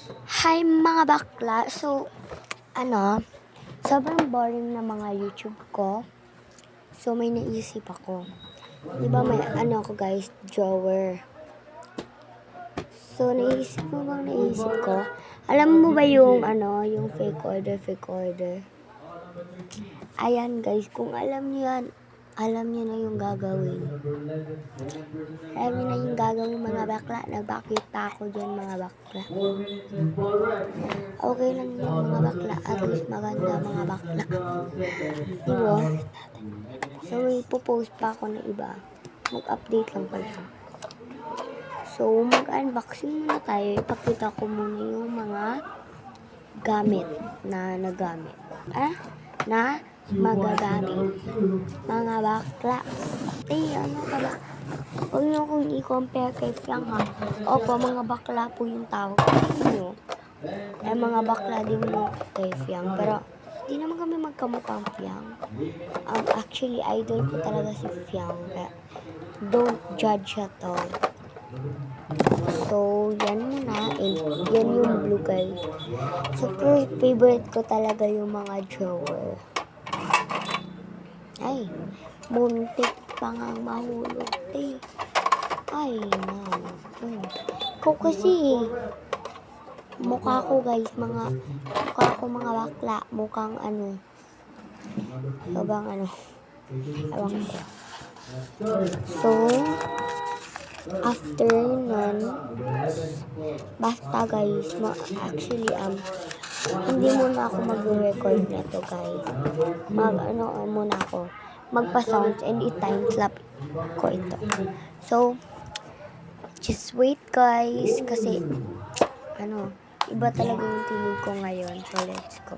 Hi mga bakla. Sobrang boring na mga YouTube ko. So may naisip ako. Di ba may ako guys, drawer. So naisip ko. Alam mo ba yung yung fake order? Ayan guys, kung alam niyo yan, alam niyo na yung gagawin. Alam niyo na yung gagawin mga bakla. Nagpakita ako dyan mga bakla. Okay lang yan mga bakla. At least maganda mga bakla. Diba? So may post pa ako na iba. Mag-update lang pala. So mag-unboxing muna tayo. Ipakita ko muna yung mga gamit na nagamit. Na magagamit. Mga bakla. Ano ka ba? Huwag niyo kong i-compare kay Fiang ha. Opo, mga bakla po yung tawag niyo. Mga bakla din mo kay Fiang. Pero, di naman kami magkamukhang Fiang. Actually, idol ko talaga si Fiang. Kaya, don't judge at all. So, yan muna. And, yan yung blue guys. Super favorite ko talaga yung mga drawer. Ay, muntik pa nga mahulog. Ay, Ikaw kasi, mukha ko guys, mga bakla. Mukhang Sabang ewan ko. So, after nun, basta guys, actually, hindi muna ako mag-record na to guys. Muna ako. Magpa-sounds and i-timeslap ko ito. So, just wait guys. Kasi, iba talaga yung tinig ko ngayon. So, let's go.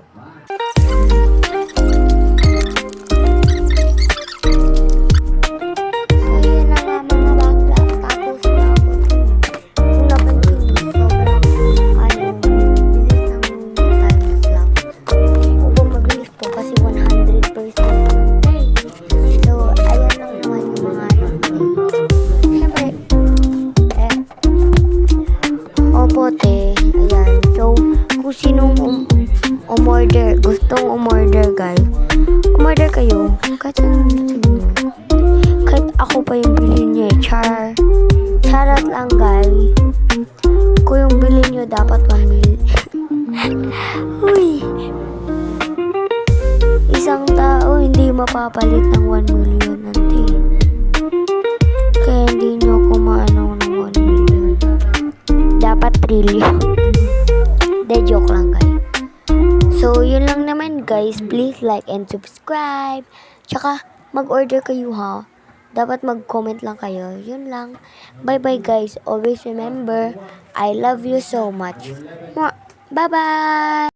Ayan. So, kung sinong umorder, gustong umorder guys, umorder kayo. Kahit ako pa yung bilhin niya Charot lang guys. Kung yung bilhin nyo dapat 1 million. Uy. Isang tao hindi mapapalit ng 1 million nanti. Kaya hindi nyo kumaano ng 1 million. Dapat trillion. De joke lang guys. So yun lang naman guys. Please like and subscribe. Tsaka mag-order kayo ha. Dapat mag-comment lang kayo. Yun lang. Bye bye guys. Always remember, I love you so much. Bye bye.